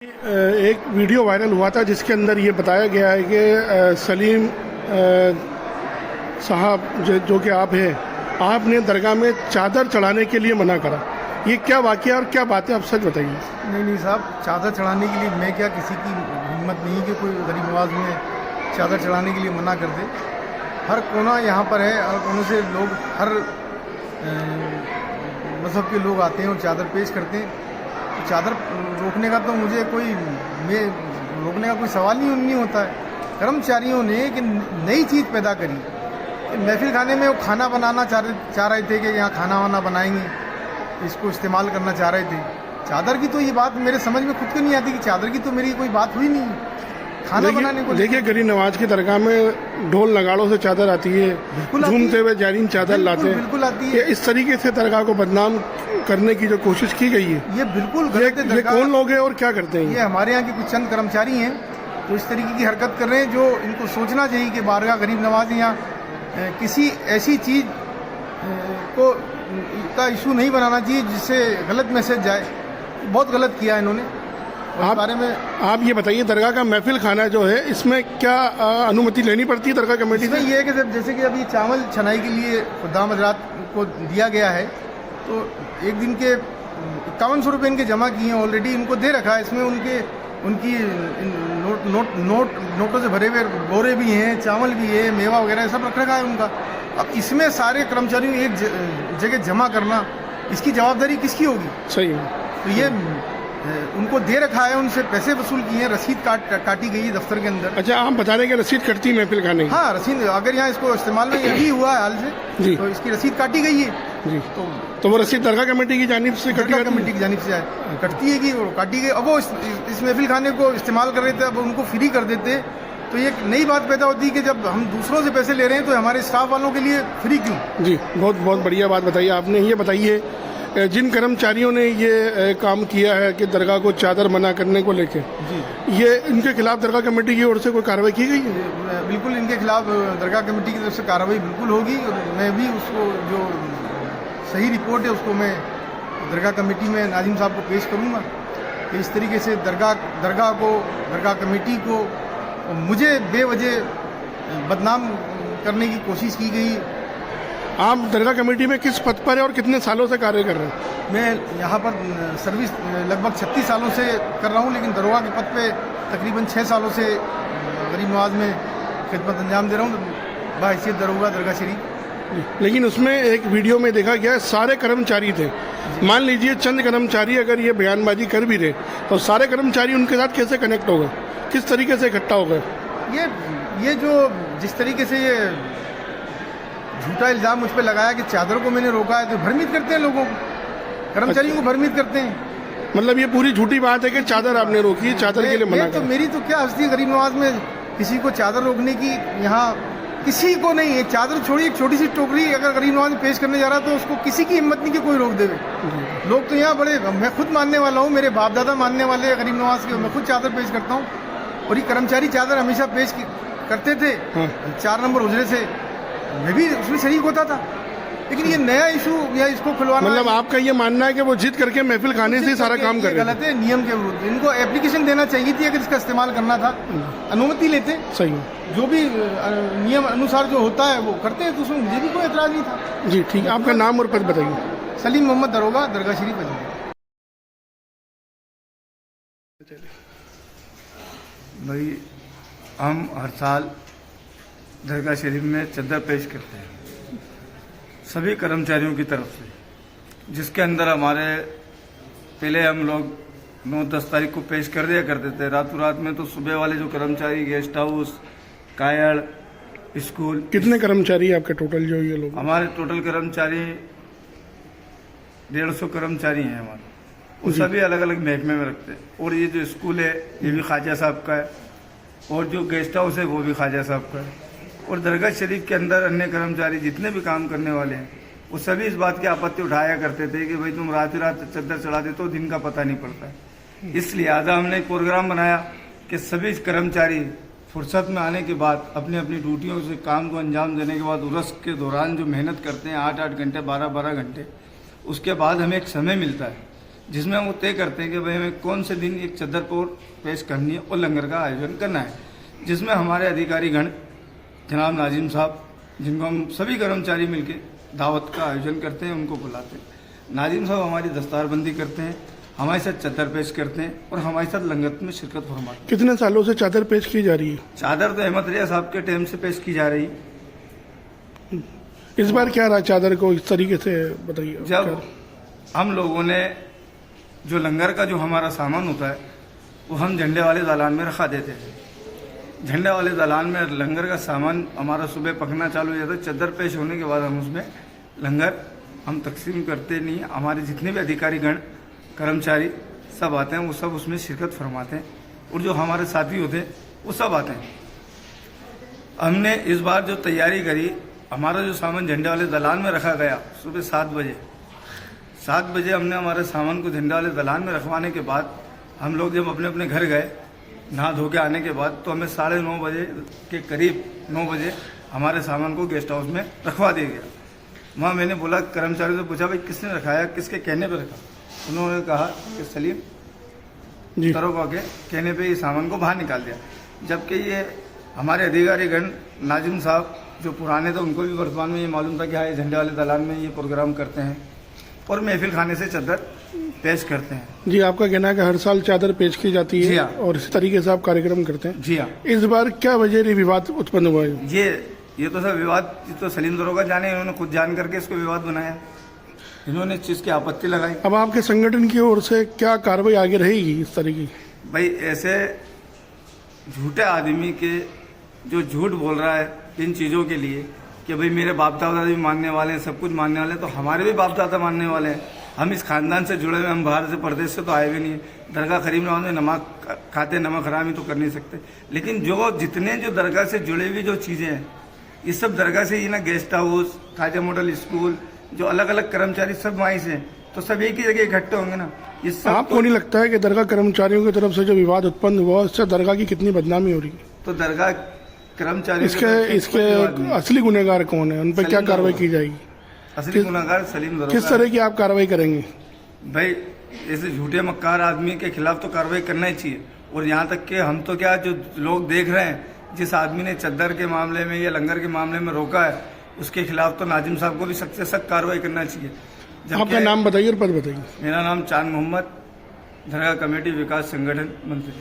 एक video viral हुआ था जिसके अंदर ये बताया गया है कि सलीम साहब जो कि आप हैं, आपने दरगाह में चादर चढ़ाने के लिए मना करा। ये क्या वाक़या और क्या बात है, आप सच बताइए। नहीं साहब, चादर चढ़ाने के लिए मैं क्या, किसी की हिम्मत नहीं कि कोई गरीब नवाज में चादर चढ़ाने के लिए मना कर दे। हर कोना यहाँ पर है, हर कोने से लोग, हर मज़हब के लोग आते हैं और चादर पेश करते हैं। चादर रोकने का तो मुझे रोकने का कोई सवाल नहीं होता है। कर्मचारियों ने एक नई चीज़ पैदा करी कि महफिल खाने में वो खाना बनाना चाह रहे थे कि यहाँ खाना वाना बनाएंगे, इसको इस्तेमाल करना चाह रहे थे। चादर की तो ये बात मेरे समझ में खुद को नहीं आती कि चादर की तो मेरी कोई बात हुई नहीं। खाना बनाने को देखिए, गरीब नवाज की दरगाह में ढोल नगाड़ों से चादर आती है, झूमते हुए जारीन चादर लाते हैं। बिल्कुल आती है। इस तरीके से दरगाह को बदनाम करने की जो कोशिश की गई है, ये बिल्कुल गलत है। ये कौन लोग हैं और क्या करते हैं? ये हमारे यहाँ के कुछ चंद कर्मचारी हैं जो इस तरीके की हरकत कर रहे हैं, जो इनको सोचना चाहिए कि बारगाह गरीब नवाज यहाँ किसी ऐसी चीज़ को का इशू नहीं बनाना चाहिए जिससे गलत मैसेज जाए। बहुत गलत किया इन्होंने। बारे में आप ये बताइए, दरगाह का महफिल खाना जो है, इसमें क्या अनुमति लेनी पड़ती है दरगाह कमेटी से? ये है कि जैसे कि अभी चावल छनाई के लिए खुदाम हजरात को दिया गया है, तो एक दिन के 5100 रुपये इनके जमा किए हैं ऑलरेडी, इनको दे रखा है। इसमें उनकी नोटों से भरे हुए बोरे भी हैं, चावल भी है, मेवा वगैरह सब रख रखा है उनका। अब इसमें सारे कर्मचारियों एक जगह जमा करना, इसकी जवाबदारी किसकी होगी? सही है। तो ये उनको दे रखा है, उनसे पैसे वसूल किए हैं, रसीद काटी गई है दफ्तर के अंदर। अच्छा, आप बता रहे हैं कि रसीद कटती है महफिल खाने की? हाँ, रसीद अगर यहाँ इसको इस्तेमाल में यही हुआ है हाल से जी, तो इसकी रसीद काटी गई है जी। तो वो रसीद दरगाह कमेटी की जानिब से कमेटी की जानिब से कटती है कि वो काटी गई। अब वो इस महफिल खाने को इस्तेमाल कर रहे थे, अब उनको फ्री कर देते तो ये नई बात पैदा होती है कि जब हम दूसरों से पैसे ले रहे हैं तो हमारे स्टाफ वालों के लिए फ्री क्यों? जी, बहुत बहुत बढ़िया बात बताइए आपने। ये बताइए, जिन कर्मचारियों ने ये काम किया है कि दरगाह को चादर मना करने को लेके, ये इनके खिलाफ दरगाह कमेटी की ओर से कोई कार्रवाई की गई है? बिल्कुल, इनके खिलाफ दरगाह कमेटी की तरफ से कार्रवाई बिल्कुल होगी। मैं भी उसको जो सही रिपोर्ट है उसको मैं दरगाह कमेटी में नाजिम साहब को पेश करूँगा कि इस तरीके से दरगाह कमेटी को मुझे बेवजह बदनाम करने की कोशिश की गई। आप दरगाह कमेटी में किस पद पर है और कितने सालों से कार्य कर रहे हैं? मैं यहाँ पर सर्विस लगभग 36 सालों से कर रहा हूँ, लेकिन दरोगा के पद पे तकरीबन 6 सालों से गरीब नवाज में खिदमत अंजाम दे रहा हूँ बाहैसियत दरोगा दरगाह शरीफ। लेकिन उसमें एक वीडियो में देखा गया सारे कर्मचारी थे। मान लीजिए चंद कर्मचारी अगर ये बयानबाजी कर भी रहे तो सारे कर्मचारी उनके साथ कैसे कनेक्ट हो गए, किस तरीके से इकट्ठा हो गए? ये जो जिस तरीके से ये झूठा इल्ज़ाम मुझ पर लगाया कि चादर को मैंने रोका है, तो भ्रमित करते हैं लोगों को, कर्मचारियों को भ्रमित करते हैं। मतलब ये पूरी झूठी बात है कि चादर आपने रोकी, चादर के लिए मना तो मेरी तो क्या हस्ती है गरीब नवाज में किसी को चादर रोकने की? यहाँ किसी को नहीं है। चादर छोड़िए, एक छोटी सी टोकरी अगर गरीब नवाज पेश करने जा रहा तो उसको किसी की हिम्मत नहीं कि कोई रोक देवे। लोग तो यहाँ बड़े, मैं खुद मानने वाला हूँ, मेरे बाप दादा मानने वाले गरीब नवाज के, मैं खुद चादर पेश करता हूँ। और ये कर्मचारी चादर हमेशा पेश करते थे 4 नंबर उजरे से, मैं भी उसमें शरीक होता था। लेकिन ये नया इशू या इसको खुलवाना, मतलब आपका ये मानना है कि वो जिद करके महफिल खाने से सारा काम कर रहे हैं? गलत है, नियम के विरुद्ध। इनको एप्लीकेशन देना चाहिए थी, अगर इसका इस्तेमाल करना था अनुमति लेते। सही, जो भी नियम अनुसार जो होता है वो करते हैं, तो उसमें मुझे भी कोई एतराज नहीं था। जी ठीक है, आपका नाम और पद बताइए। सलीम मोहम्मद दरोगा, दरगाह शरीफ अजमेर। भाई, हम हर साल दरगाह शरीफ में चद्दर पेश करते हैं सभी कर्मचारियों की तरफ से, जिसके अंदर हमारे पहले हम लोग 9-10 तारीख को पेश कर दिया करते थे रातों रात में। तो सुबह वाले जो कर्मचारी, गेस्ट हाउस, कायड़, स्कूल। कितने कर्मचारी आपके टोटल जो ये लोग? हमारे टोटल कर्मचारी 150 कर्मचारी हैं हमारे, वो सभी अलग अलग महकमे में रखते हैं। और ये जो स्कूल है ये भी ख्वाजा साहब का है, और जो गेस्ट हाउस है वो भी ख्वाजा साहब का है। और दरगाह शरीफ के अंदर अन्य कर्मचारी जितने भी काम करने वाले हैं वो सभी इस बात की आपत्ति उठाया करते थे कि भाई तुम रात रात चद्दर चढ़ा देते हो, दिन का पता नहीं पड़ता है। इसलिए आज हमने एक प्रोग्राम बनाया कि सभी कर्मचारी फुर्सत में आने के बाद अपनी अपनी ड्यूटियों से काम को अंजाम देने के बाद उर्स के दौरान जो मेहनत करते हैं 8-8 घंटे, 12-12 घंटे, उसके बाद हमें एक समय मिलता है जिसमें वो तय करते हैं कि भाई हमें कौन से दिन एक चद्दर पेश करनी है और लंगर का आयोजन करना है, जिसमें हमारे अधिकारीगण जनाब नाजिम साहब, जिनको हम सभी कर्मचारी मिलके दावत का आयोजन करते हैं, उनको बुलाते हैं। नाजिम साहब हमारी दस्तारबंदी करते हैं, हमारे साथ चद्दर पेश करते हैं और हमारे साथ लंगर में शिरकत फरमाते हैं। कितने सालों से चादर पेश की जा रही है? चादर तो अहमद रिया साहब के टाइम से पेश की जा रही है। इस बार क्या रहा चादर को इस तरीके से बताइए। जब हम लोगों ने जो लंगर का जो हमारा सामान होता है वो हम झंडे वाले दालान में रखा देते थे। झंडे वाले दालान में लंगर का सामान हमारा सुबह पकना चालू हो जाता है। चद्दर पेश होने के बाद हम उसमें लंगर हम तकसीम करते नहीं, हमारे जितने भी अधिकारीगण कर्मचारी सब आते हैं, वो सब उसमें शिरकत फरमाते हैं और जो हमारे साथी होते हैं वो सब आते हैं। हमने इस बार जो तैयारी करी, हमारा जो सामान झंडे वाले दलान में रखा गया सुबह 7 बजे हमने हमारे सामान को झंडे वाले दलान में रखवाने के बाद हम लोग जब अपने अपने घर गए नहा धो के आने के बाद, तो हमें 9:30 बजे के करीब 9 बजे हमारे सामान को गेस्ट हाउस में रखवा दिया गया। वहाँ मैंने बोला, कर्मचारी से पूछा भाई किसने रखाया, किसके कहने पर रखा? उन्होंने कहा कि सलीम दरोगा के कहने पे ये सामान को बाहर निकाल दिया। जबकि ये हमारे अधिकारीगण नाजिम साहब जो पुराने थे, उनको भी वर्तमान में ये मालूम था कि हाँ ये झंडे वाले दलान में ये प्रोग्राम करते हैं और महफिल खाने से चादर पेश करते हैं। जी, आपका कहना है कि हर साल चादर पेश की जाती है और इस तरीके से आप कार्यक्रम करते हैं। जी हाँ। इस बार क्या वजह विवाद उत्पन्न हुआ है? ये तो सब विवाद तो सलीम दरोगा जाने, इन्होंने खुद जान करके इसको विवाद बनाया, इन्होंने इस चीज़ की आपत्ति लगाई। अब आपके संगठन की ओर से क्या कार्रवाई आगे रहेगी इस तरह की? भाई ऐसे झूठे आदमी के जो झूठ बोल रहा है इन चीज़ों के लिए कि भाई मेरे बाप दादा भी मानने वाले हैं, सब कुछ मानने वाले हैं, तो हमारे भी बाप दादा मानने वाले हैं। हम इस खानदान से जुड़े हुए, हम बाहर से परदेश से तो आए भी नहीं है। दरगाह करीम नवाज में नमाज खाते, नमक हरामी तो कर नहीं सकते। लेकिन जो जितने जो दरगाह से जुड़े हुई जो चीज़ें हैं, ये सब दरगाह से ही ना, guest house, Khwaja model school, जो अलग अलग कर्मचारी सब वहीं से, तो सब एक ही जगह इकट्ठे होंगे ना। ये सब आपको नहीं लगता है कि दरगाह कर्मचारियों की तरफ से जो विवाद उत्पन्न हुआ उससे दरगाह की कितनी बदनामी हो रही है? तो दरगाह कर्मचारी इसके असली गुनहगार कौन है, उन पर क्या कार्रवाई की जाएगी? असली गुनहगार सलीम दरोगा। किस तरह की आप कार्रवाई करेंगे? भाई ऐसे झूठे मक्कार आदमी के खिलाफ तो कार्रवाई करना ही चाहिए। और यहाँ तक कि हम तो क्या, जो लोग देख रहे हैं, जिस आदमी ने चद्दर के मामले में या लंगर के मामले में रोका है, उसके खिलाफ तो नाजिम साहब को भी सख्त से सख्त कार्रवाई करना चाहिए। आपका नाम बताइए और पद बताइए। मेरा नाम चांद मोहम्मद, दरगाह कमेटी विकास संगठन मंत्री।